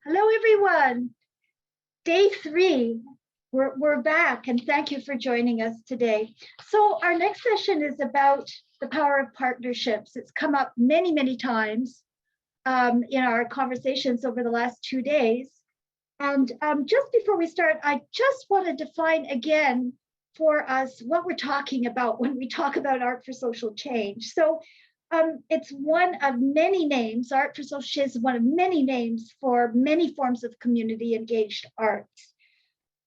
Hello, everyone. Day 3. We're back, and thank you for joining us today. So our next session is about the power of partnerships. It's come up many, many times in our conversations over the last 2 days. And just before we start, I just want to define again for us what we're talking about when we talk about art for social change. So it's one of many names. Art for social change is one of many names for many forms of community engaged arts,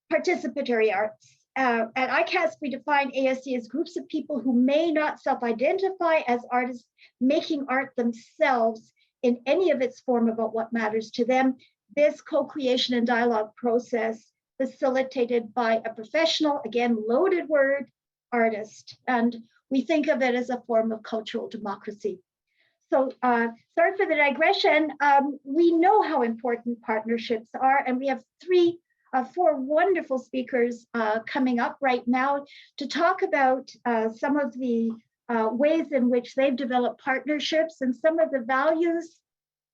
participatory arts. At icasc, we define ASC as groups of people who may not self-identify as artists making art themselves in any of its form about what matters to them. This co-creation and dialogue process facilitated by a professional, again, loaded word, artist. And we think of it as a form of cultural democracy. So sorry for the digression. We know how important partnerships are, and we have 4 wonderful speakers coming up right now to talk about some of the ways in which they've developed partnerships and some of the values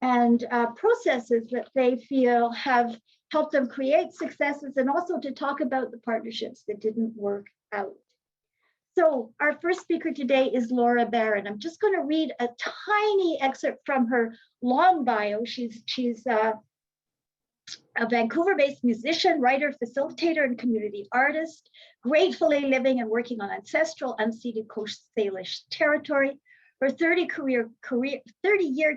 and processes that they feel have helped them create successes, and also to talk about the partnerships that didn't work out. So our first speaker today is Laura Barron. I'm just going to read a tiny excerpt from her long bio. She's a Vancouver-based musician, writer, facilitator, and community artist, gratefully living and working on ancestral unceded Coast Salish territory. Her 30-year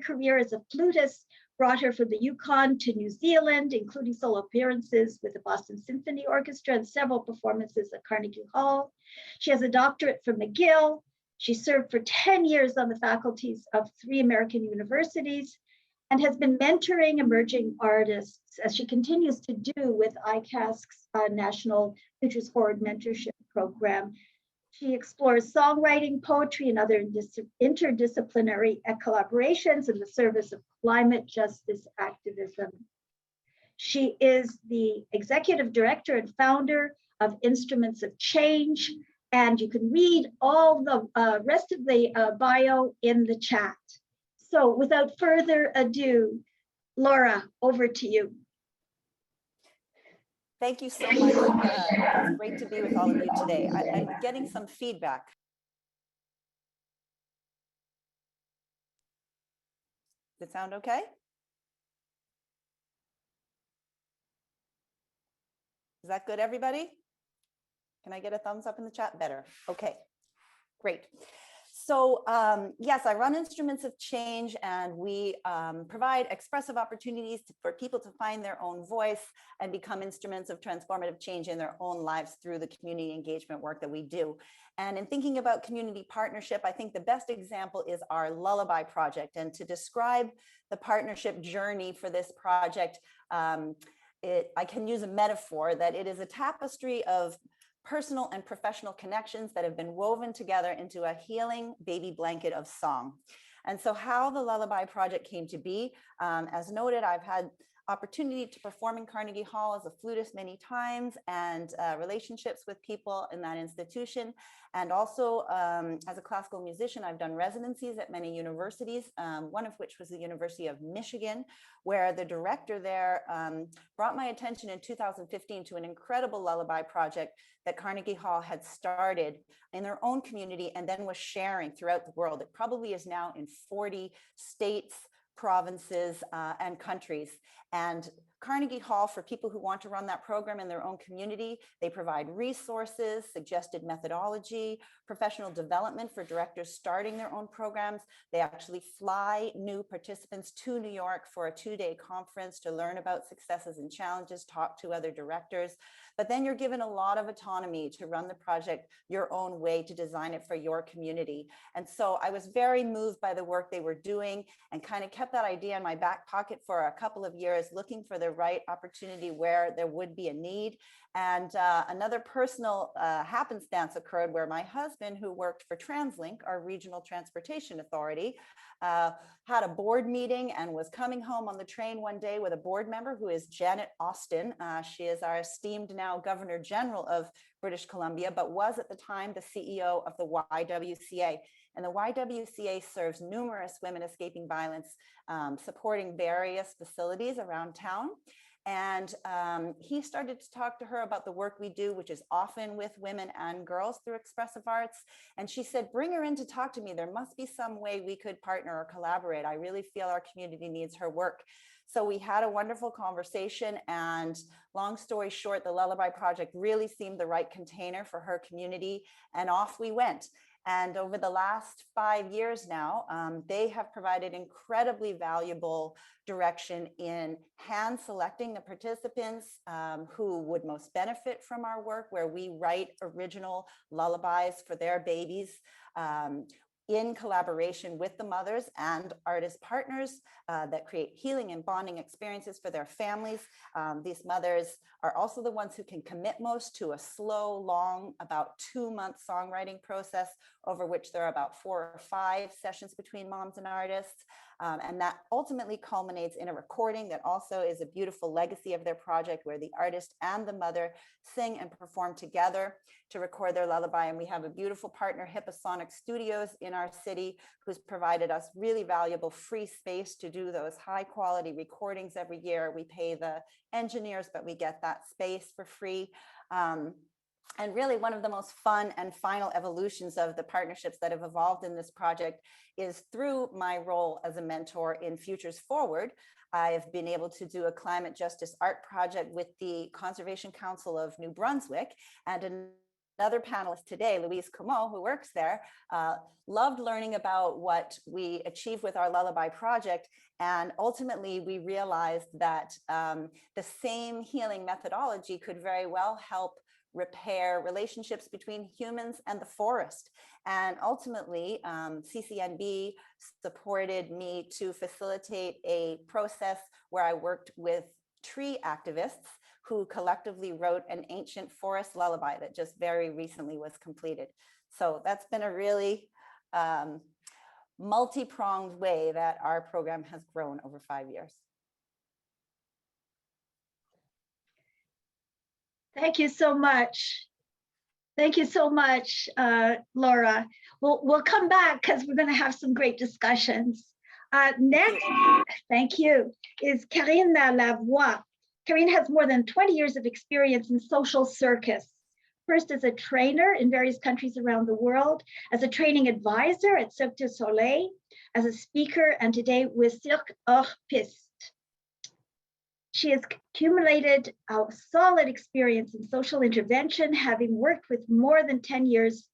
career as a flutist brought her from the Yukon to New Zealand, including solo appearances with the Boston Symphony Orchestra and several performances at Carnegie Hall. She has a doctorate from McGill. She served for 10 years on the faculties of 3 American universities and has been mentoring emerging artists, as she continues to do with icasc's National Futures Forward Mentorship Program. She explores songwriting, poetry, and other interdisciplinary collaborations in the service of climate justice activism. She is the executive director and founder of Instruments of Change, and you can read all the rest of the bio in the chat. So without further ado, Laura, over to you. Thank you so much. It's great to be with all of you today. I'm getting some feedback. Does it sound okay? Is that good, everybody? Can I get a thumbs up in the chat? Better. Okay, great. So yes, I run Instruments of Change, and we provide expressive opportunities for people to find their own voice and become instruments of transformative change in their own lives through the community engagement work that we do. And in thinking about community partnership, I think the best example is our Lullaby project. And to describe the partnership journey for this project, I can use a metaphor that it is a tapestry of personal and professional connections that have been woven together into a healing baby blanket of song. And so how the Lullaby project came to be, as noted, I've had opportunity to perform in Carnegie Hall as a flutist many times, and relationships with people in that institution. And also as a classical musician, I've done residencies at many universities, one of which was the University of Michigan, where the director there brought my attention in 2015 to an incredible lullaby project that Carnegie Hall had started in their own community and then was sharing throughout the world. It probably is now in 40 states, provinces, and countries. And Carnegie Hall, for people who want to run that program in their own community, they provide resources, suggested methodology, professional development for directors starting their own programs. They actually fly new participants to New York for a 2-day conference to learn about successes and challenges, talk to other directors. But then you're given a lot of autonomy to run the project your own way, to design it for your community. And so I was very moved by the work they were doing and kind of kept that idea in my back pocket for a couple of years, looking for the right opportunity where there would be a need. And another personal happenstance occurred where my husband, who worked for TransLink, our regional transportation authority, had a board meeting and was coming home on the train one day with a board member who is Janet Austin. She is our esteemed now Governor General of British Columbia, but was at the time the CEO of the YWCA. And the YWCA serves numerous women escaping violence, supporting various facilities around town. And he started to talk to her about the work we do, which is often with women and girls through expressive arts. And she said, bring her in to talk to me. There must be some way we could partner or collaborate. I really feel our community needs her work. So we had a wonderful conversation, and long story short, the Lullaby Project really seemed the right container for her community, and off we went. And over the last 5 years now, they have provided incredibly valuable direction in hand selecting the participants who would most benefit from our work, where we write original lullabies for their babies in collaboration with the mothers and artist partners that create healing and bonding experiences for their families. These mothers are also the ones who can commit most to a slow, long, about 2-month songwriting process, over which there are about 4 or 5 sessions between moms and artists. And that ultimately culminates in a recording that also is a beautiful legacy of their project, where the artist and the mother sing and perform together to record their lullaby. And we have a beautiful partner, Hipposonic Studios, in our city, who's provided us really valuable free space to do those high quality recordings every year. We pay the engineers, but we get that space for free. And really, one of the most fun and final evolutions of the partnerships that have evolved in this project is through my role as a mentor in Futures Forward. I've been able to do a climate justice art project with the Conservation Council of New Brunswick, and another panelist today, Louise Comeau, who works there, loved learning about what we achieved with our Lullaby project. And ultimately, we realized that the same healing methodology could very well help repair relationships between humans and the forest. And ultimately, CCNB supported me to facilitate a process where I worked with tree activists who collectively wrote an ancient forest lullaby that just very recently was completed. So that's been a really multi-pronged way that our program has grown over 5 years. Thank you so much. Thank you so much, Laura. We'll come back because we're going to have some great discussions. Next, thank you, is Karine Lavoie. Karine has more than 20 years of experience in social circus. First as a trainer in various countries around the world, as a training advisor at Cirque du Soleil, as a speaker, and today with Cirque hors piste. She has accumulated a solid experience in social intervention, having worked with for more than 10 years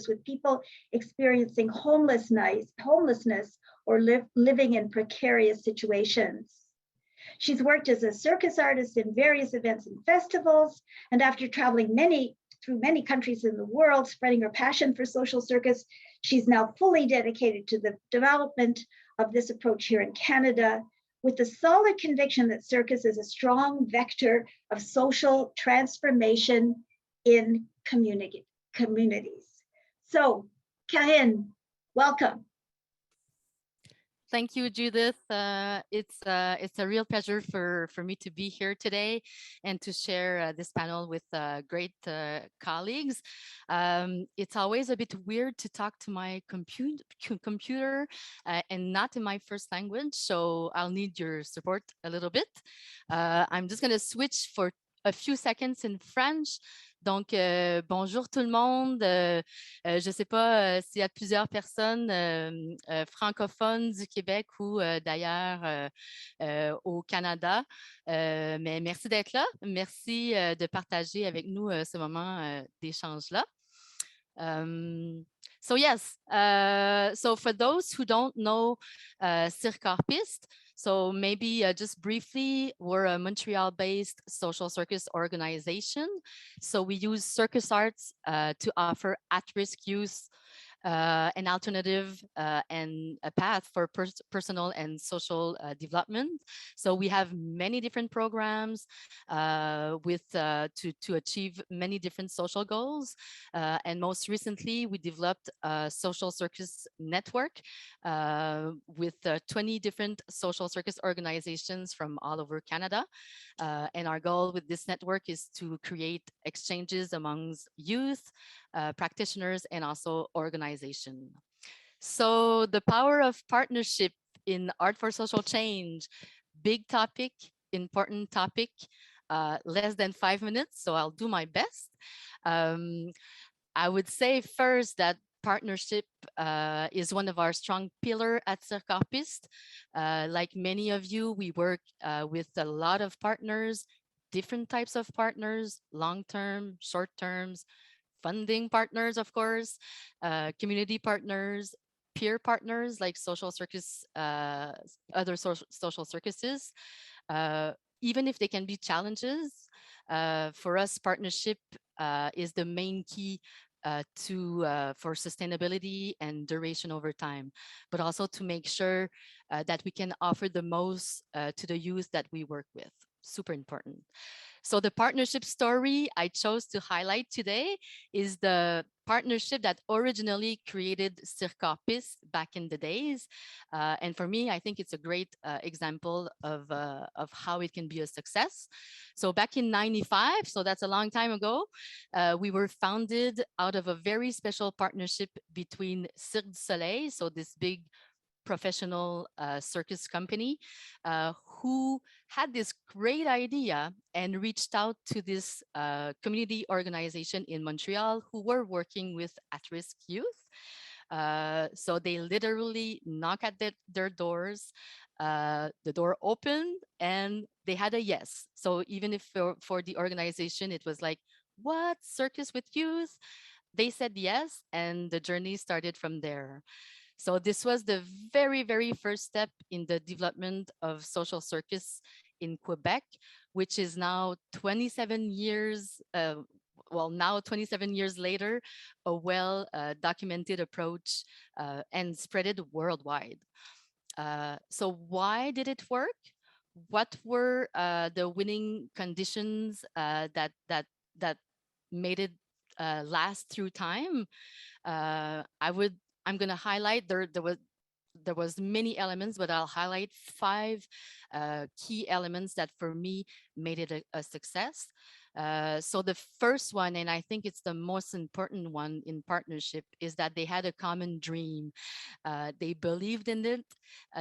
with people experiencing homelessness or living in precarious situations. She's worked as a circus artist in various events and festivals, and after traveling through many countries in the world, spreading her passion for social circus, she's now fully dedicated to the development of this approach here in Canada, with the solid conviction that circus is a strong vector of social transformation in communities. So, Karine, welcome. Thank you, Judith. It's a real pleasure for me to be here today and to share this panel with great colleagues. It's always a bit weird to talk to my computer and not in my first language, so I'll need your support a little bit. I'm just going to switch for a few seconds in French. Donc, bonjour tout le monde. Je ne sais pas s'il y a plusieurs personnes francophones du Québec ou d'ailleurs au Canada, mais merci d'être là. Merci de partager avec nous ce moment d'échange-là. So yes, so for those who don't know Cirque hors piste, so maybe just briefly, we're a Montreal-based social circus organization. So we use circus arts to offer at-risk youth an alternative and a path for personal and social development. So we have many different programs to achieve many different social goals. And most recently, we developed a social circus network with 20 different social circus organizations from all over Canada. And our goal with this network is to create exchanges amongst youth, practitioners, and also organization. So the power of partnership in art for social change, big topic, important topic, less than 5 minutes, so I'll do my best. Um, I would say first that partnership is one of our strong pillar at Circopist. Like many of you, we work with a lot of partners, different types of partners, long-term, short-terms, funding partners, of course, community partners, peer partners like social circus, other social circuses, uh, even if they can be challenges. For us, partnership is the main key for sustainability and duration over time, but also to make sure that we can offer the most to the youth that we work with. Super important. So the partnership story I chose to highlight today is the partnership that originally created Circopis back in the days. And for me, I think it's a great example of how it can be a success. So back in 95, so that's a long time ago, we were founded out of a very special partnership between Cirque du Soleil, so this big professional circus company, who had this great idea and reached out to this community organization in Montreal who were working with at-risk youth. So they literally knock at their doors. The door opened and they had a yes. So even if for the organization, it was like, what, circus with youth? They said yes, and the journey started from there. So this was the very, very first step in the development of social circus in Quebec, which is now 27 years, now 27 years later, a well documented approach and spread it worldwide. So why did it work? What were the winning conditions that made it last through time? I would I'm going to highlight there was many elements, but I'll highlight five key elements that for me made it a success. So the first one, and I think it's the most important one in partnership, is that they had a common dream. They believed in it.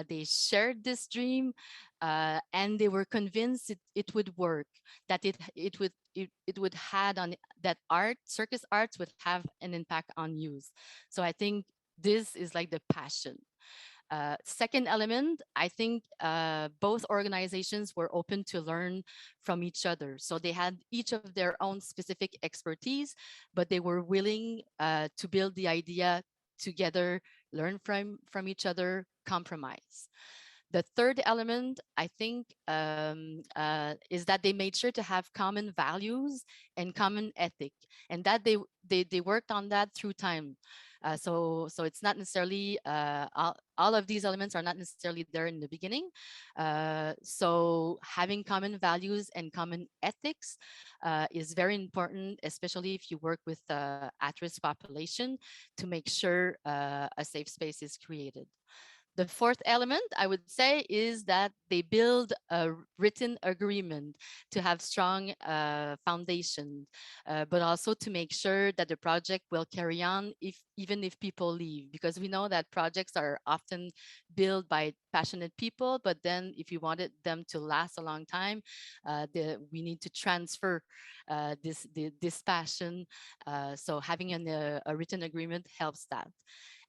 They shared this dream, and they were convinced it would work. That it would had on that circus arts would have an impact on youth. So I think this is like the passion. Second element, I think both organizations were open to learn from each other. So they had each of their own specific expertise, but they were willing to build the idea together, learn from each other, compromise. The third element, I think, is that they made sure to have common values and common ethic, and that they worked on that through time. So it's not necessarily all of these elements are not necessarily there in the beginning. So having common values and common ethics is very important, especially if you work with at-risk population, to make sure a safe space is created. The fourth element, I would say, is that they build a written agreement to have strong foundation, but also to make sure that the project will carry on even if people leave, because we know that projects are often built by passionate people, but then if you wanted them to last a long time, we need to transfer this passion. So having a written agreement helps that.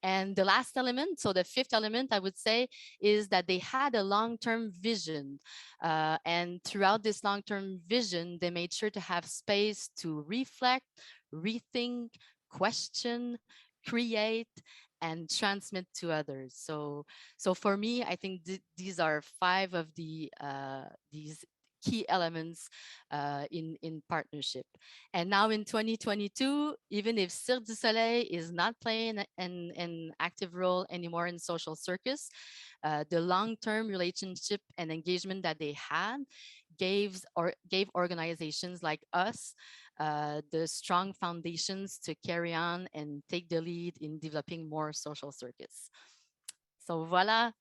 And the last element, so the fifth element, I would say, is that they had a long-term vision. And throughout this long-term vision, they made sure to have space to reflect, rethink, question, create, and transmit to others. So for me, I think these are five of these key elements in partnership. And now in 2022, even if Cirque du Soleil is not playing an active role anymore in social circus, the long-term relationship and engagement that they had gave organizations like us the strong foundations to carry on and take the lead in developing more social circuits. So voilà,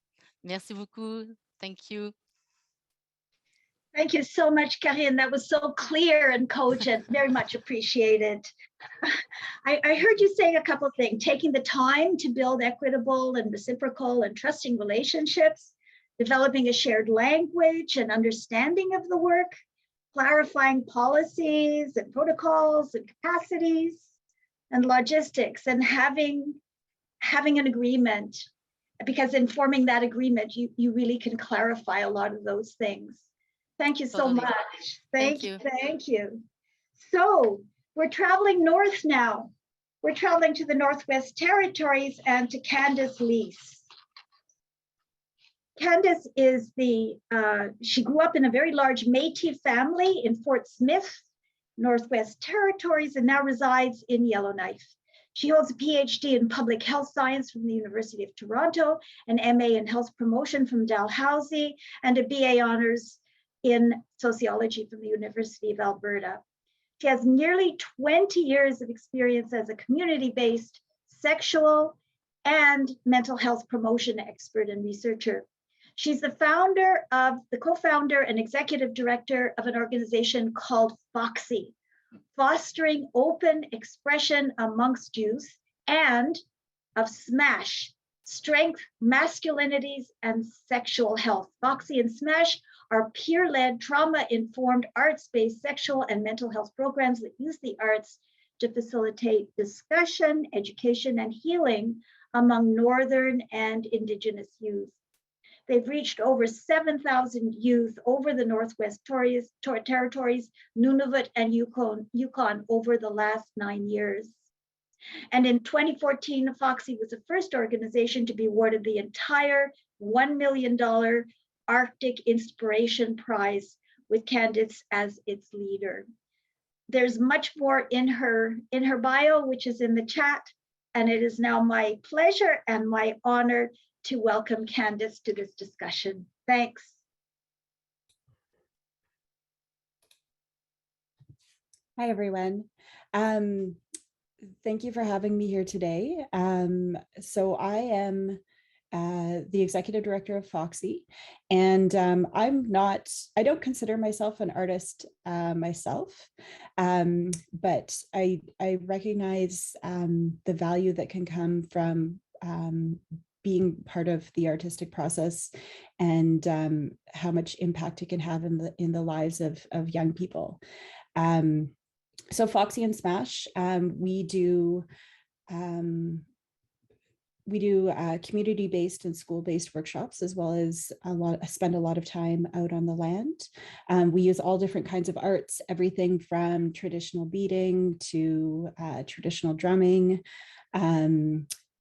merci beaucoup, thank you. Thank you so much, Karine. That was so clear and cogent, very much appreciated. I heard you saying a couple of things, taking the time to build equitable and reciprocal and trusting relationships, developing a shared language and understanding of the work, clarifying policies and protocols and capacities and logistics, and having an agreement, because in forming that agreement, you really can clarify a lot of those things. Thank you so Totally. much. Thank you. Thank you. So we're traveling north now. We're traveling to the Northwest Territories and to Candace Lease. Candace is she grew up in a very large Métis family in Fort Smith, Northwest Territories, and now resides in Yellowknife. She holds a PhD in public health science from the University of Toronto, an MA in health promotion from Dalhousie, and a BA honors in sociology from the University of Alberta. She has nearly 20 years of experience as a community-based sexual and mental health promotion expert and researcher. She's the co-founder and executive director of an organization called FOXY, Fostering Open Expression Amongst Youth, and of SMASH, Strength, Masculinities, and Sexual Health. FOXY and SMASH are peer-led, trauma-informed, arts-based sexual and mental health programs that use the arts to facilitate discussion, education, and healing among Northern and Indigenous youth. They've reached over 7,000 youth over the Northwest Territories, Nunavut, and Yukon over the last 9 years. And in 2014, FOXY was the first organization to be awarded the entire $1 million Arctic Inspiration Prize, with Candace as its leader. There's much more in her bio, which is in the chat, and it is now my pleasure and my honor to welcome Candace to this discussion. Thanks. Hi, everyone. Thank you for having me here today. So I am the executive director of FOXY, and I don't consider myself an artist myself, but I recognize the value that can come from being part of the artistic process, and how much impact it can have in the lives of young people. So FOXY and SMASH, we do community-based and school-based workshops, as well as spend a lot of time out on the land. We use all different kinds of arts, everything from traditional beading to traditional drumming,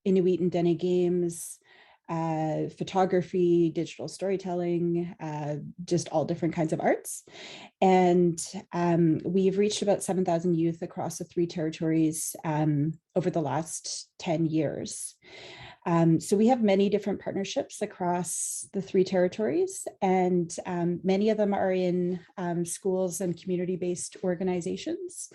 Inuit and Dene games, photography, digital storytelling, just all different kinds of arts. And we've reached about 7,000 youth across the 3 territories over the last 10 years. So we have many different partnerships across the 3 territories, and many of them are in schools and community-based organizations.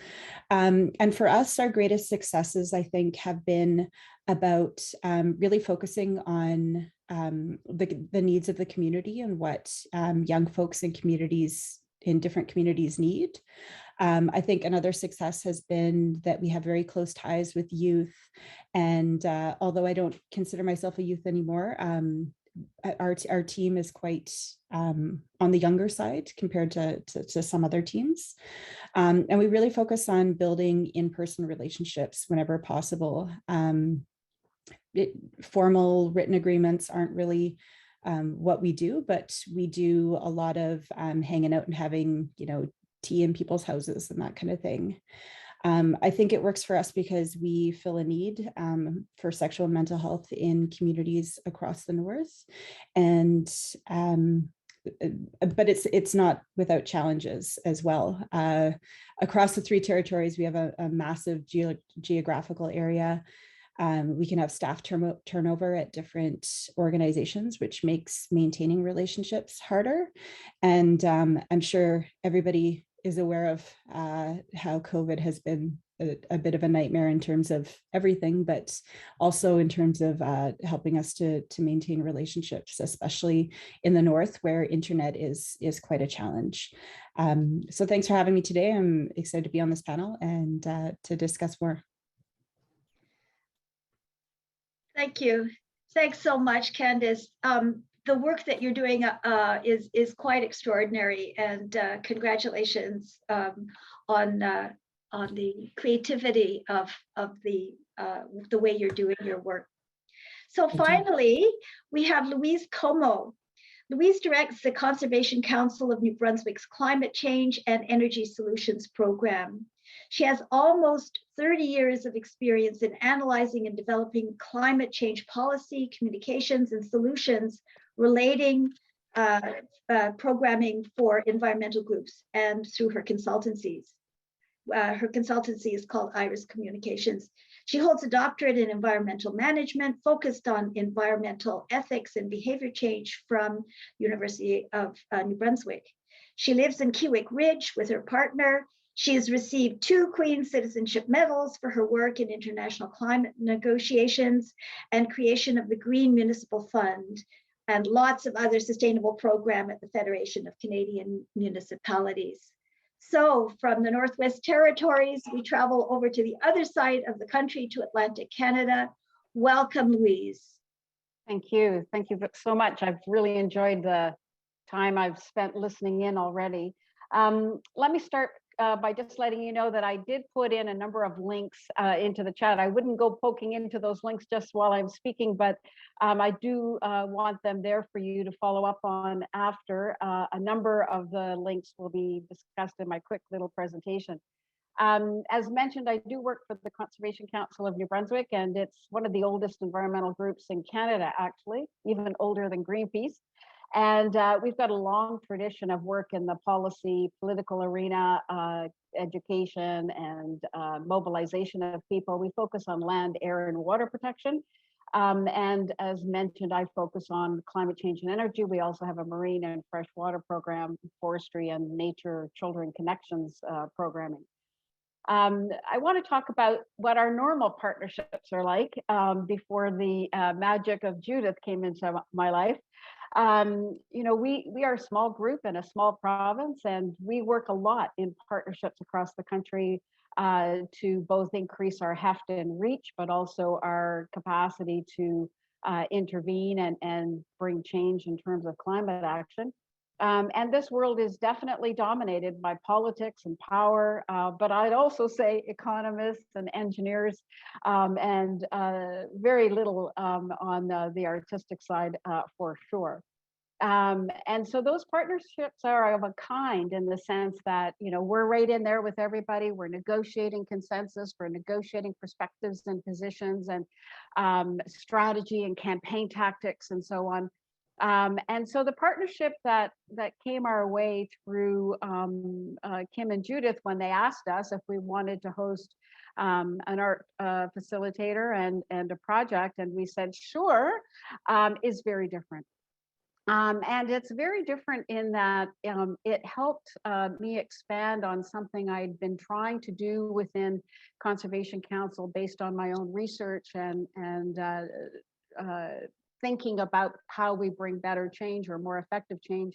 And for us, our greatest successes, I think, have been about really focusing on the needs of the community and what young folks in different communities need. I think another success has been that we have very close ties with youth. And although I don't consider myself a youth anymore, our team is quite on the younger side compared to some other teams. And we really focus on building in-person relationships whenever possible. Formal written agreements aren't really what we do, but we do a lot of hanging out and having, tea in people's houses and that kind of thing. I think it works for us because we fill a need for sexual and mental health in communities across the North. And but it's not without challenges as well. Across the 3 territories, we have a massive geographical area. We can have staff turnover at different organizations, which makes maintaining relationships harder. And I'm sure everybody is aware of how COVID has been a bit of a nightmare in terms of everything, but also in terms of helping us to maintain relationships, especially in the North, where internet is quite a challenge. So thanks for having me today. I'm excited to be on this panel and to discuss more. Thank you. Thanks so much, Candace. The work that you're doing is quite extraordinary, and congratulations on the creativity of the way you're doing your work. So finally, we have Louise Como. Louise directs the Conservation Council of New Brunswick's Climate Change and Energy Solutions Program. She has almost 30 years of experience in analyzing and developing climate change policy, communications, and solutions relating programming for environmental groups and through her consultancies. Her consultancy is called Iris Communications. She holds a doctorate in environmental management focused on environmental ethics and behavior change from University of New Brunswick. She lives in Kiewik Ridge with her partner. She has received 2 Queen's Citizenship Medals for her work in international climate negotiations and creation of the Green Municipal Fund, and lots of other sustainable program at the Federation of Canadian Municipalities. So from the Northwest Territories, we travel over to the other side of the country to Atlantic Canada. Welcome, Louise. Thank you. Thank you so much. I've really enjoyed the time I've spent listening in already. Let me start by just letting you know that I did put in a number of links into the chat. I wouldn't go poking into those links just while I'm speaking, but I do want them there for you to follow up on after. A number of the links will be discussed in my quick little presentation. As mentioned, I do work for the Conservation Council of New Brunswick, and it's one of the oldest environmental groups in Canada, actually, even older than Greenpeace. And we've got a long tradition of work in the policy, political arena, education, and mobilization of people. We focus on land, air, and water protection. And as mentioned, I focus on climate change and energy. We also have a marine and freshwater program, forestry, and nature children connections programming. I want to talk about what our normal partnerships are like before the magic of Judith came into my life. You know, we are a small group in a small province, and we work a lot in partnerships across the country to both increase our heft and reach, but also our capacity to intervene and bring change in terms of climate action. And this world is definitely dominated by politics and power, but I'd also say economists and engineers, and very little on the artistic side for sure. And so those partnerships are of a kind in the sense that, you know, we're right in there with everybody. We're negotiating consensus, we're negotiating perspectives and positions and strategy and campaign tactics and so on. And so the partnership that came our way through Kim and Judith, when they asked us if we wanted to host an art facilitator and a project, and we said sure, is very different. And it's very different in that it helped me expand on something I'd been trying to do within Conservation Council based on my own research and thinking about how we bring better change or more effective change.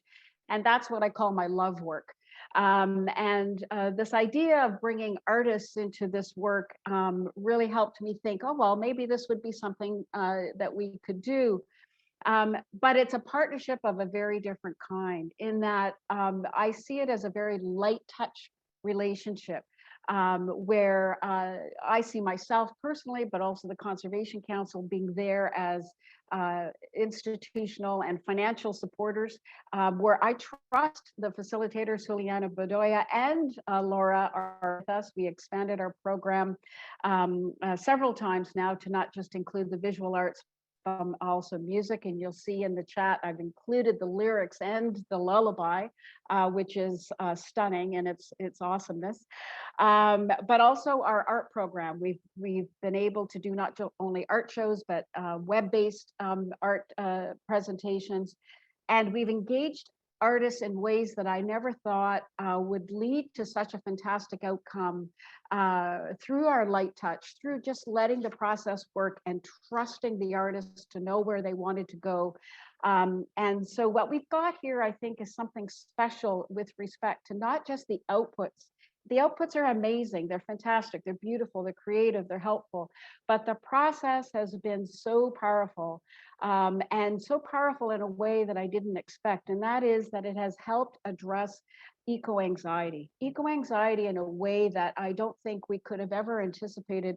And that's what I call my love work. And this idea of bringing artists into this work really helped me think, oh, well, maybe this would be something that we could do. But it's a partnership of a very different kind in that I see it as a very light touch relationship where I see myself personally, but also the Conservation Council being there as institutional and financial supporters, where I trust the facilitators, Juliana Bedoya and Laura are with us. We expanded our program several times now to not just include the visual arts, also music, and you'll see in the chat I've included the lyrics and the lullaby, which is stunning, and it's awesomeness. But also our art program. We've been able to do not only art shows, but web-based art presentations, and we've engaged artists in ways that I never thought would lead to such a fantastic outcome through our light touch, through just letting the process work and trusting the artists to know where they wanted to go. And so what we've got here, I think, is something special with respect to not just the outputs. The outputs are amazing, they're fantastic, they're beautiful, they're creative, they're helpful, but the process has been so powerful, and so powerful in a way that I didn't expect. And that is that it has helped address eco-anxiety in a way that I don't think we could have ever anticipated,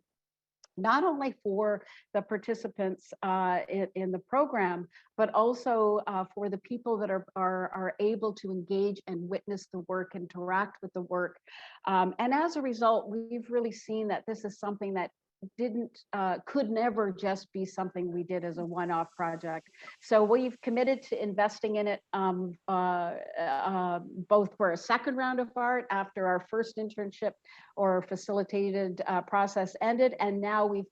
not only for the participants in the program, but also for the people that are able to engage and witness the work, interact with the work. And as a result, we've really seen that this is something that could never just be something we did as a one-off project. So we've committed to investing in it both for a second round of art after our first internship or facilitated process ended, and now we've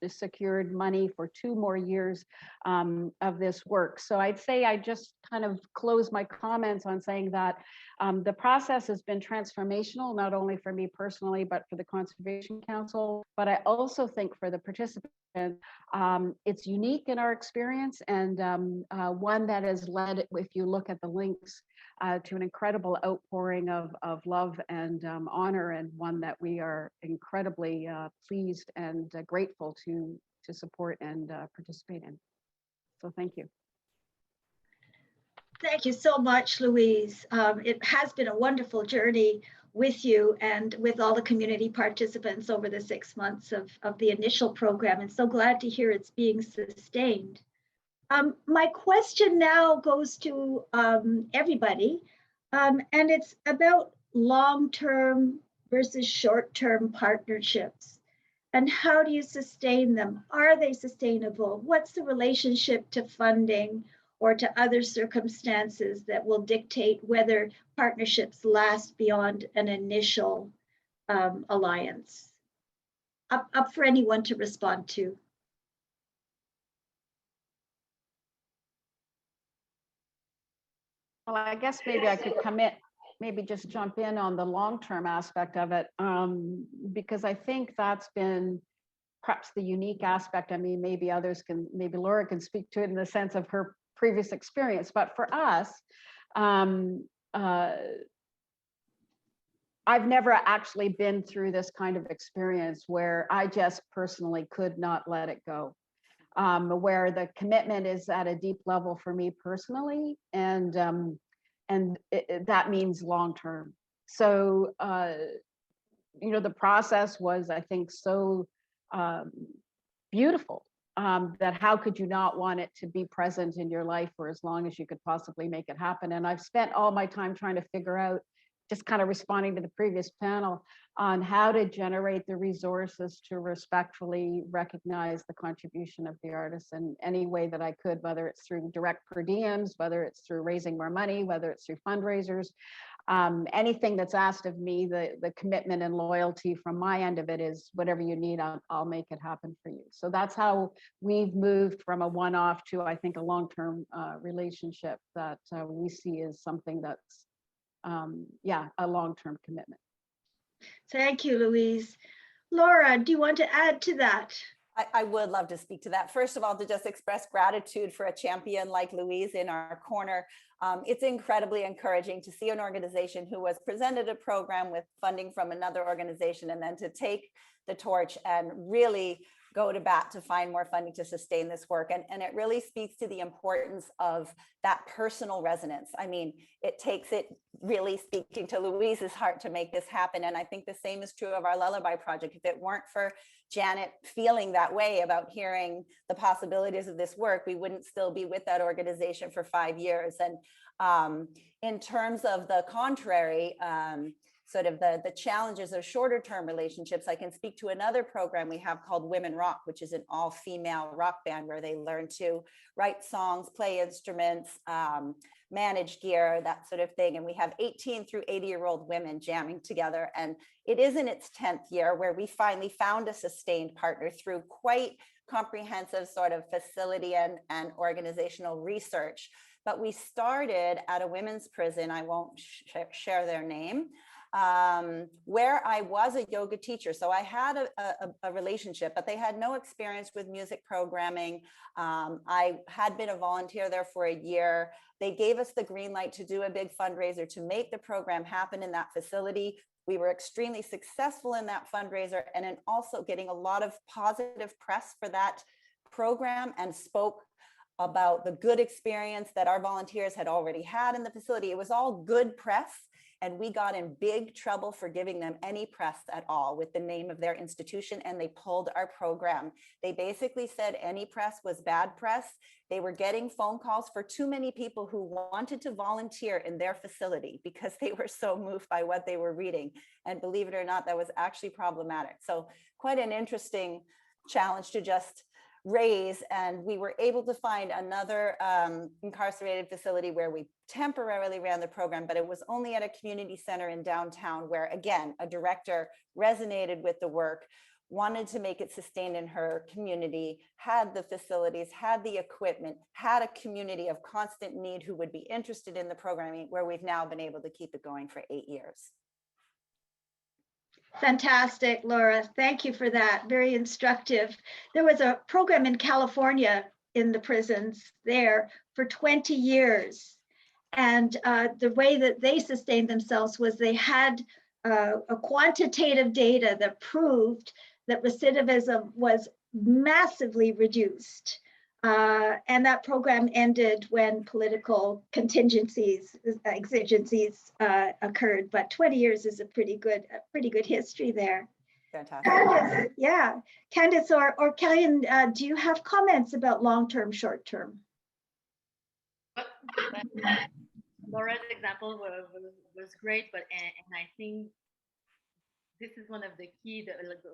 secured money for 2 more years of this work. So I'd say I just kind of close my comments on saying that the process has been transformational, not only for me personally, but for the Conservation Council. But I also think for the participants, it's unique in our experience, and one that has led, if you look at the links, to an incredible outpouring of love and honor, and one that we are incredibly pleased and grateful to support and participate in. So thank you. Thank you so much, Louise. It has been a wonderful journey with you and with all the community participants over the 6 months of the initial program, and so glad to hear it's being sustained. My question now goes to everybody, and it's about long-term versus short-term partnerships. And how do you sustain them? Are they sustainable? What's the relationship to funding or to other circumstances that will dictate whether partnerships last beyond an initial alliance? Up for anyone to respond to. Well, I guess maybe I could maybe just jump in on the long-term aspect of it, because I think that's been perhaps the unique aspect. I mean, maybe Laura can speak to it in the sense of her previous experience, but for us, I've never actually been through this kind of experience where I just personally could not let it go. Where the commitment is at a deep level for me personally, and that means long term. So the process was, I think, so beautiful that how could you not want it to be present in your life for as long as you could possibly make it happen. And I've spent all my time trying to figure out, just kind of responding to the previous panel, on how to generate the resources to respectfully recognize the contribution of the artists in any way that I could, whether it's through direct per diems, whether it's through raising more money, whether it's through fundraisers, anything that's asked of me. The commitment and loyalty from my end of it is whatever you need, I'll make it happen for you. So that's how we've moved from a one-off to, I think, a long-term relationship that we see as something that's a long-term commitment. Thank you, Louise. Laura, do you want to add to that? I would love to speak to that. First of all, to just express gratitude for a champion like Louise in our corner. It's incredibly encouraging to see an organization who was presented a program with funding from another organization, and then to take the torch and really go to bat to find more funding to sustain this work. And it really speaks to the importance of that personal resonance. I mean, it takes it really speaking to Louise's heart to make this happen. And I think the same is true of our Lullaby project. If it weren't for Janet feeling that way about hearing the possibilities of this work, we wouldn't still be with that organization for 5 years. And in terms of the contrary, sort of the challenges of shorter term relationships, I can speak to another program we have called Women Rock, which is an all female rock band where they learn to write songs, play instruments, manage gear, that sort of thing. And we have 18 through 80-year-old women jamming together. And it is in its 10th year where we finally found a sustained partner through quite comprehensive sort of facility and organizational research. But we started at a women's prison, I won't share their name, where I was a yoga teacher. So I had a relationship, but they had no experience with music programming. I had been a volunteer there for a year. They gave us the green light to do a big fundraiser to make the program happen in that facility. We were extremely successful in that fundraiser and in also getting a lot of positive press for that program, and spoke about the good experience that our volunteers had already had in the facility. It was all good press, and we got in big trouble for giving them any press at all with the name of their institution, and they pulled our program. They basically said any press was bad press. They were getting phone calls for too many people who wanted to volunteer in their facility because they were so moved by what they were reading. And believe it or not, that was actually problematic. So quite an interesting challenge to just raise, and we were able to find another incarcerated facility where we temporarily ran the program, but it was only at a community center in downtown where, again, a director resonated with the work, wanted to make it sustained in her community, had the facilities, had the equipment, had a community of constant need who would be interested in the programming, where we've now been able to keep it going for 8 years. Fantastic, Laura. Thank you for that. Very instructive. There was a program in California in the prisons there for 20 years. And the way that they sustained themselves was they had a quantitative data that proved that recidivism was massively reduced. And that program ended when political exigencies occurred. But 20 years is a pretty good history there. Fantastic. Candice, yeah. Candice or Kellyanne, do you have comments about long-term, short-term? Laura's example was great, but and I think this is one of the key,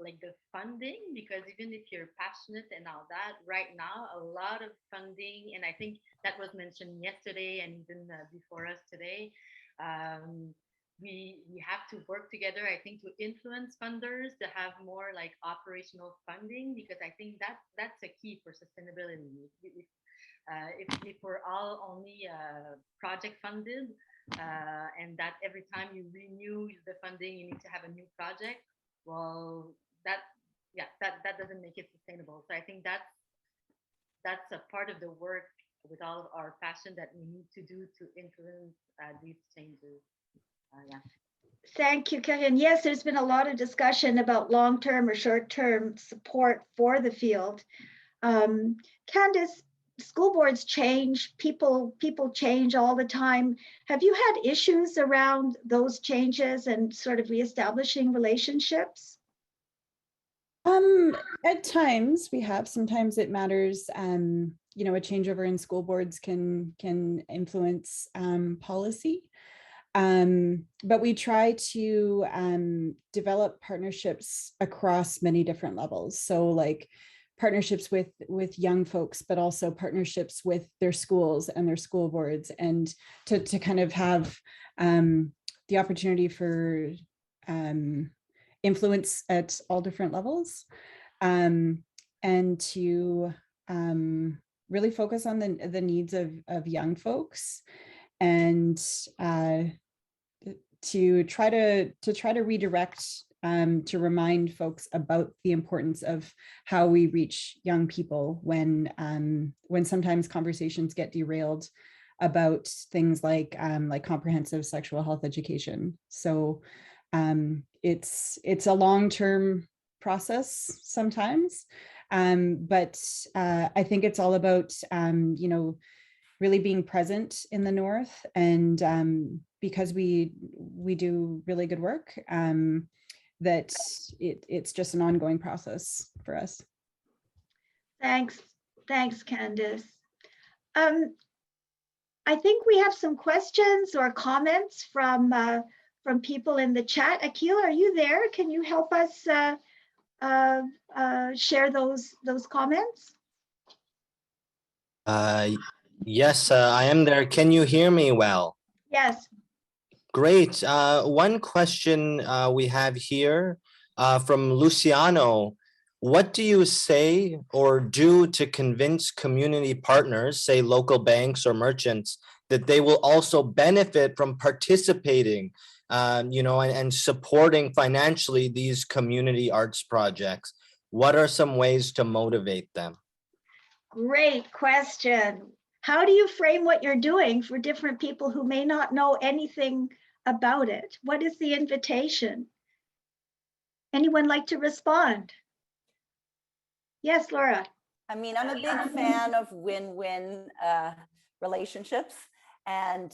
like the funding, because even if you're passionate and all that, right now, a lot of funding, and I think that was mentioned yesterday and even before us today, we have to work together, I think, to influence funders to have more like operational funding, because I think that's a key for sustainability. If we're all only project funded, and that every time you renew the funding, you need to have a new project, well, that doesn't make it sustainable. So I think that's a part of the work with all of our passion that we need to do to influence these changes. Yeah. Thank you, Kellyanne. Yes, there's been a lot of discussion about long-term or short-term support for the field. Candice, school boards change, people change all the time. Have you had issues around those changes and sort of reestablishing relationships? At times we have. Sometimes it matters. You know, a changeover in school boards can influence policy. But we try to develop partnerships across many different levels. So like partnerships with young folks, but also partnerships with their schools and their school boards, and to kind of have the opportunity for influence at all different levels, and to really focus on the needs of young folks, and to try to redirect, to remind folks about the importance of how we reach young people when sometimes conversations get derailed about things like comprehensive sexual health education. So it's a long-term process sometimes, but I think it's all about you know, really being present in the North, and because we do really good work, that it's just an ongoing process for us. Thanks, Candice. I think we have some questions or comments from from people in the chat. Akil, are you there? Can you help us share those comments? Yes, I am there. Can you hear me well? Yes. Great. One question we have here from Luciano. What do you say or do to convince community partners, say local banks or merchants, that they will also benefit from participating, and supporting financially these community arts projects? What are some ways to motivate them? Great question. How do you frame what you're doing for different people who may not know anything about it? What is the invitation? Anyone like to respond? Yes, Laura. I mean, I'm a big fan of win-win relationships. And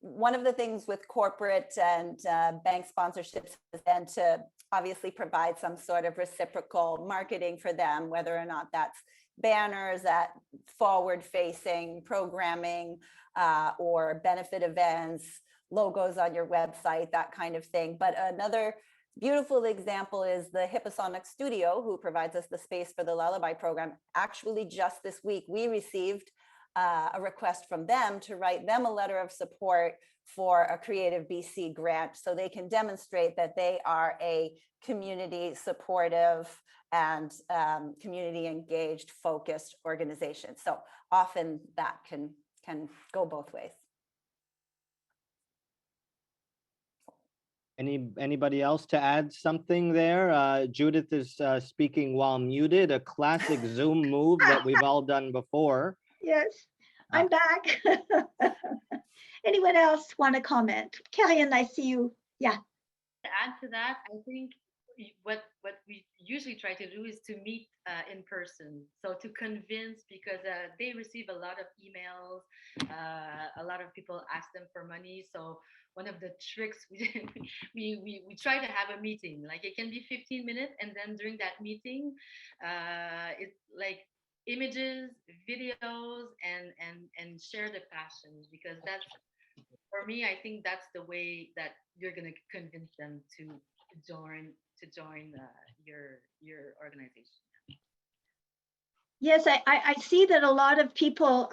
one of the things with corporate and bank sponsorships is then to obviously provide some sort of reciprocal marketing for them, whether or not that's banners, that forward-facing programming, or benefit events, logos on your website, that kind of thing. But another beautiful example is the Hipposonic Studio, who provides us the space for the Lullaby program. Actually, just this week, we received a request from them to write them a letter of support for a Creative BC grant, so they can demonstrate that they are a community supportive and community engaged, focused organization. So often that can go both ways. Anybody else to add something there? Judith is speaking while muted, a classic Zoom move that we've all done before. Yes, I'm back. Anyone else want to comment? Kellyanne, I see you. Yeah. To add to that, I think what we usually try to do is to meet in person. So to convince, because they receive a lot of emails, a lot of people ask them for money. So one of the tricks we try to have a meeting. Like it can be 15 minutes, and then during that meeting, it's like images, videos, and share the passions, because that's, for me, I think that's the way that you're gonna convince them to join your organization. Yes, I see that a lot of people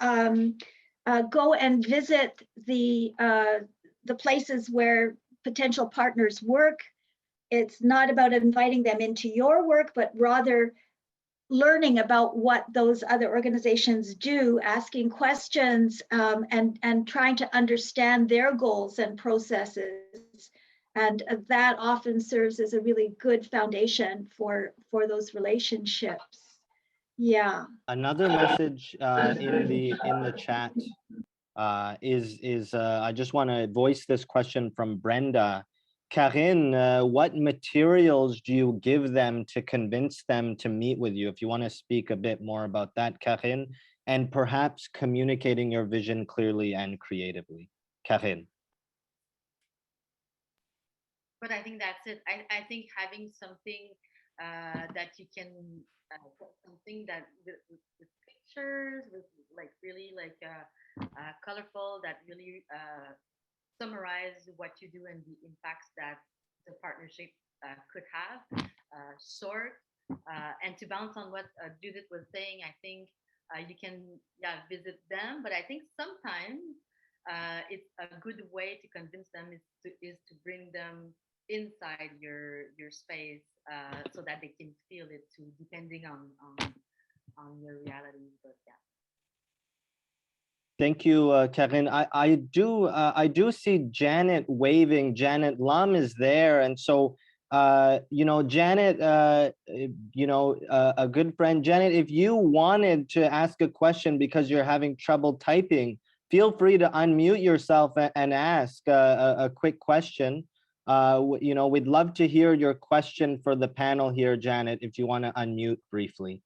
go and visit the places where potential partners work. It's not about inviting them into your work, but rather learning about what those other organizations do, asking questions, and trying to understand their goals and processes. And that often serves as a really good foundation for those relationships. Yeah. Another message in the chat is I just want to voice this question from Brenda. Karine, what materials do you give them to convince them to meet with you? If you want to speak a bit more about that, Karine, and perhaps communicating your vision clearly and creatively. Karine. But I think that's it. I think having something that you can something that with pictures, with like really like colorful, that really summarize what you do and the impacts that the partnership could have. Short, and to bounce on what Judith was saying, I think you can visit them, but I think sometimes it's a good way to convince them is to bring them inside your space, so that they can feel it too, depending on your reality. But yeah. Thank you, Karine. I do see Janet waving. Janet Lum is there, and so Janet, a good friend. Janet, if you wanted to ask a question because you're having trouble typing, feel free to unmute yourself and ask a quick question. We'd love to hear your question for the panel here, Janet, if you want to unmute briefly.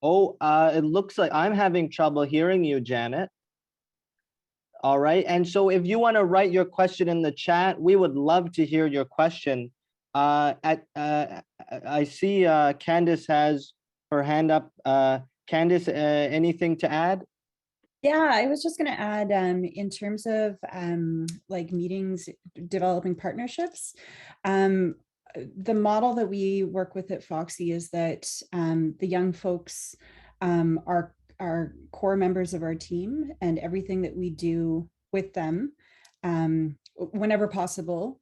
Oh, it looks like I'm having trouble hearing you, Janet. All right, and so if you want to write your question in the chat, we would love to hear your question. I see Candice has her hand up. Candice, anything to add? Yeah, I was just going to add, in terms of like meetings, developing partnerships, the model that we work with at Foxy is that the young folks are core members of our team, and everything that we do with them, whenever possible,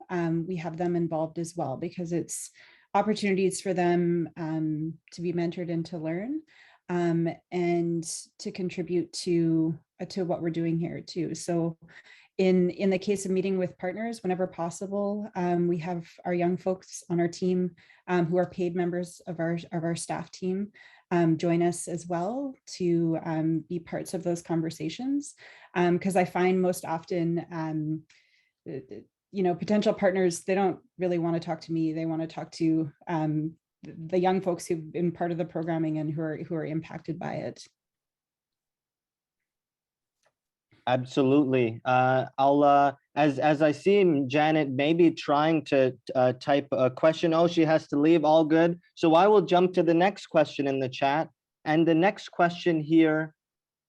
we have them involved as well, because it's opportunities for them to be mentored and to learn, and to contribute to what we're doing here too. So in the case of meeting with partners, whenever possible, we have our young folks on our team who are paid members of our staff team join us as well to be parts of those conversations. Because I find most often, potential partners, they don't really want to talk to me. They want to talk to the young folks who've been part of the programming and who are impacted by it. Absolutely. I'll as I see Janet maybe trying to type a question. Oh, she has to leave. All good. So I will jump to the next question in the chat. And the next question here: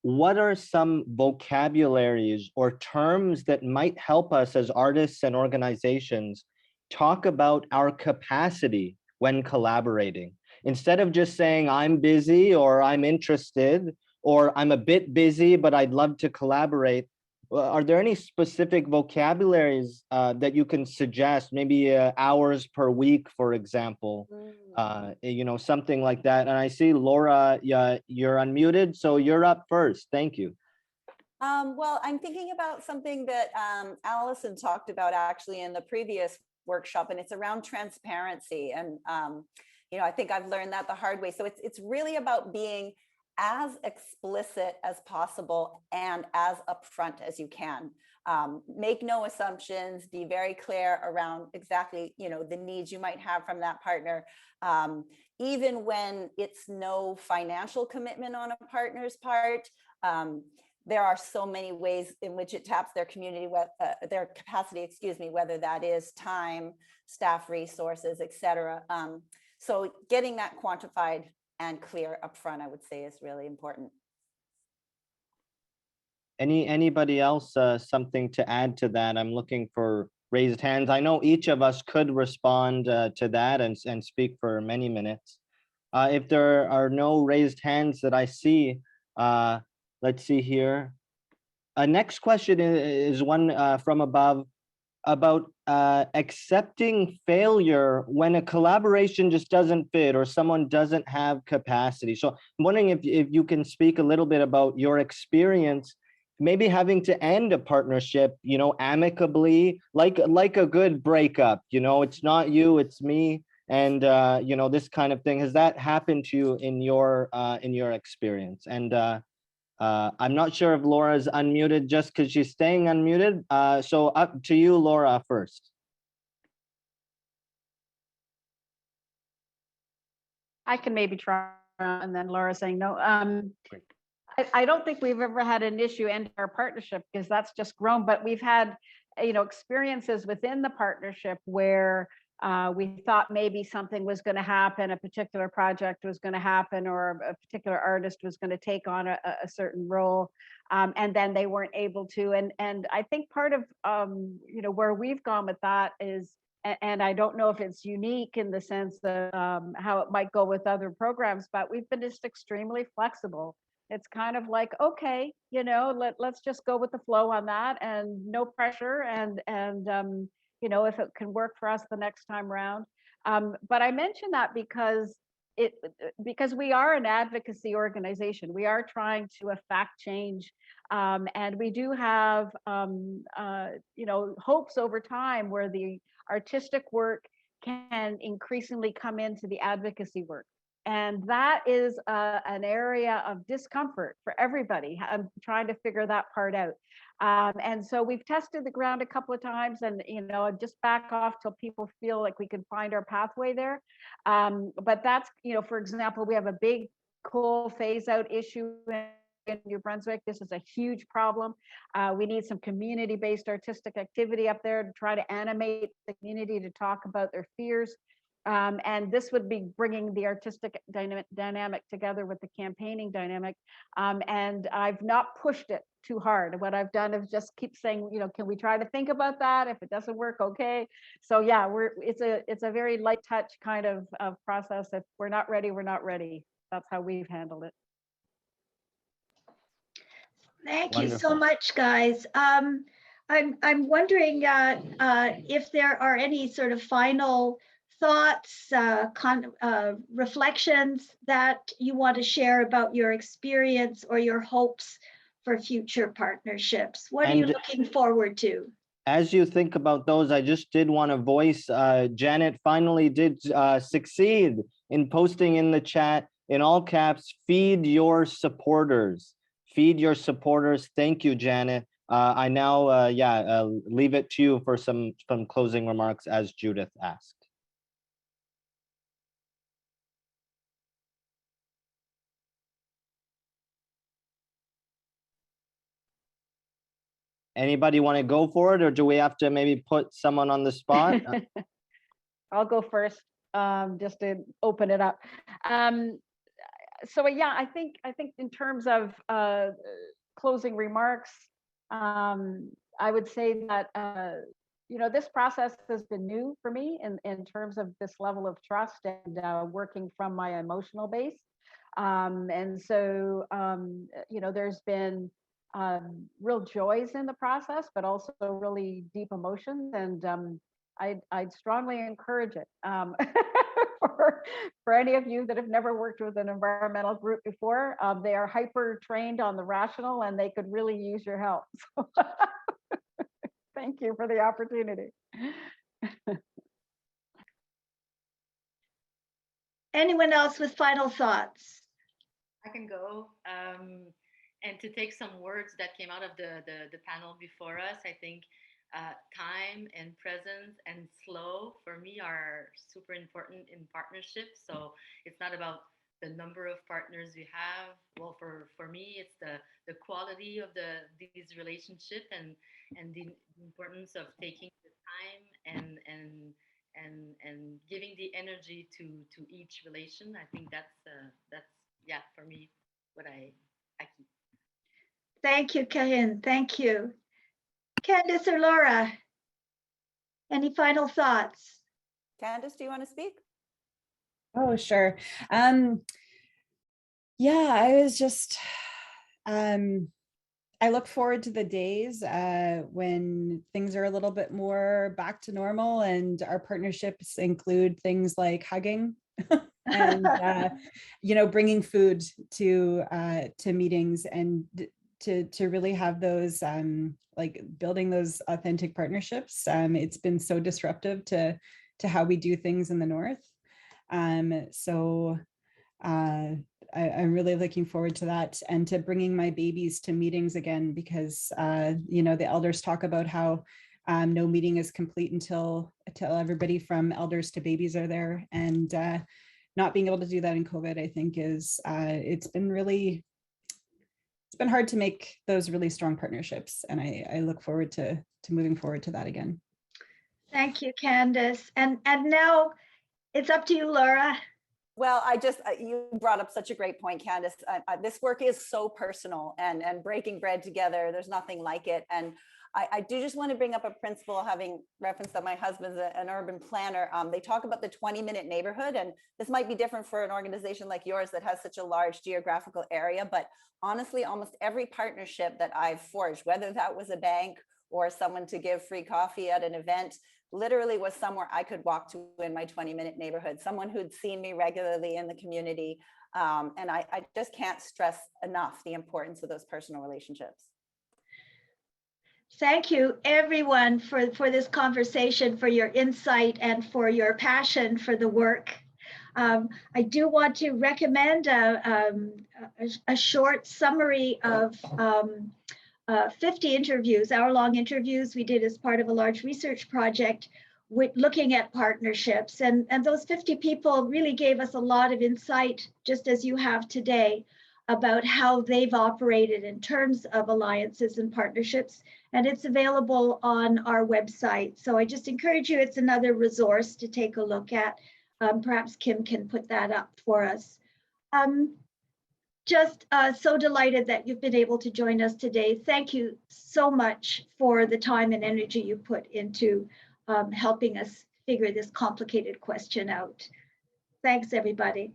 what are some vocabularies or terms that might help us as artists and organizations talk about our capacity when collaborating? Instead of just saying I'm busy or I'm interested or I'm a bit busy, but I'd love to collaborate. Are there any specific vocabularies that you can suggest, maybe hours per week, for example, something like that? And I see Laura, you're unmuted, so you're up first. Thank you. Well, I'm thinking about something that Allison talked about actually in the previous workshop, and it's around transparency. And, I think I've learned that the hard way. So it's really about being as explicit as possible and as upfront as you can. Make no assumptions, be very clear around exactly, the needs you might have from that partner. Even when it's no financial commitment on a partner's part, there are so many ways in which it taps their community, their capacity, whether that is time, staff resources, etc. So getting that quantified and clear upfront, I would say, is really important. Anybody else something to add to that? I'm looking for raised hands. I know each of us could respond to that and speak for many minutes. If there are no raised hands that I see, let's see here. Next question is one from above, about accepting failure when a collaboration just doesn't fit or someone doesn't have capacity. So I'm wondering if you can speak a little bit about your experience, maybe having to end a partnership, amicably, like a good breakup, it's not you, it's me. And, this kind of thing. Has that happened to you in your experience? And I'm not sure if Laura's unmuted just because she's staying unmuted. So up to you, Laura, first. I can maybe try, and then Laura saying no. I don't think we've ever had an issue ending our partnership because that's just grown, but we've had, experiences within the partnership where we thought maybe something was going to happen, a particular project was going to happen, or a particular artist was going to take on a certain role, and then they weren't able to. And I think part of where we've gone with that is, and I don't know if it's unique in the sense that how it might go with other programs, but we've been just extremely flexible. It's kind of like, okay, let's just go with the flow on that, and no pressure, and if it can work for us the next time around. But I mention that because we are an advocacy organization. We are trying to affect change, and we do have hopes over time where the artistic work can increasingly come into the advocacy work. And that is an area of discomfort for everybody. I'm trying to figure that part out. And so we've tested the ground a couple of times, and just back off till people feel like we can find our pathway there. But that's, for example, we have a big coal phase out issue in New Brunswick. This is a huge problem. We need some community-based artistic activity up there to try to animate the community to talk about their fears. And this would be bringing the artistic dynamic together with the campaigning dynamic. And I've not pushed it too hard. What I've done is just keep saying, you know, can we try to think about that? If it doesn't work, okay. So yeah, it's a very light touch kind of process. If we're not ready, we're not ready. That's how we've handled it. Thank you so Wonderful. much, guys. I'm wondering if there are any sort of final thoughts, reflections that you want to share about your experience or your hopes for future partnerships. What are you And- looking forward to? As you think about those, I just did want to voice, Janet finally did succeed in posting in the chat in all caps, feed your supporters. Feed your supporters. Thank you, Janet. I now, leave it to you for some closing remarks as Judith asked. Anybody want to go for it, or do we have to maybe put someone on the spot? I'll go first, just to open it up. So yeah, I think in terms of closing remarks, I would say that you know, this process has been new for me in terms of this level of trust and working from my emotional base. And so you know, there's been real joys in the process, but also really deep emotions. And I'd strongly encourage it for any of you that have never worked with an environmental group before. They are hyper trained on the rational, and they could really use your help. So thank you for the opportunity. Anyone else with final thoughts? I can go. And to take some words that came out of the panel before us, I think time and presence and slow for me are super important in partnerships. So it's not about the number of partners we have. Well, for me, it's the quality of these relationships and the importance of taking the time and giving the energy to each relation. I think that's yeah, for me what I keep. Thank you, Kahin. Thank you. Candace or Laura, any final thoughts? Candace, do you want to speak? Oh, sure. Yeah, I was just, I look forward to the days when things are a little bit more back to normal, and our partnerships include things like hugging and, you know, bringing food to meetings, and to really have those like building those authentic partnerships. It's been so disruptive to how we do things in the North. So I'm really looking forward to that, and to bringing my babies to meetings again, because you know, the elders talk about how no meeting is complete until everybody from elders to babies are there, and not being able to do that in COVID, I think is it's been hard to make those really strong partnerships, and I look forward to moving forward to that again. Thank you, Candace. And now it's up to you, Laura. Well, you brought up such a great point, Candace. This work is so personal, and breaking bread together, there's nothing like it. And I do just want to bring up a principle, having referenced that my husband's an urban planner. They talk about the 20-minute neighborhood, and this might be different for an organization like yours that has such a large geographical area. But honestly, almost every partnership that I've forged, whether that was a bank or someone to give free coffee at an event, literally was somewhere I could walk to in my 20-minute neighborhood, someone who'd seen me regularly in the community. And I just can't stress enough the importance of those personal relationships. Thank you, everyone, for this conversation, for your insight, and for your passion for the work. I do want to recommend a short summary of 50 interviews, hour-long interviews we did as part of a large research project looking at partnerships. And those 50 people really gave us a lot of insight, just as you have today, about how they've operated in terms of alliances and partnerships. And it's available on our website. So I just encourage you, it's another resource to take a look at. Perhaps Kim can put that up for us. Just so delighted that you've been able to join us today. Thank you so much for the time and energy you put into helping us figure this complicated question out. Thanks, everybody.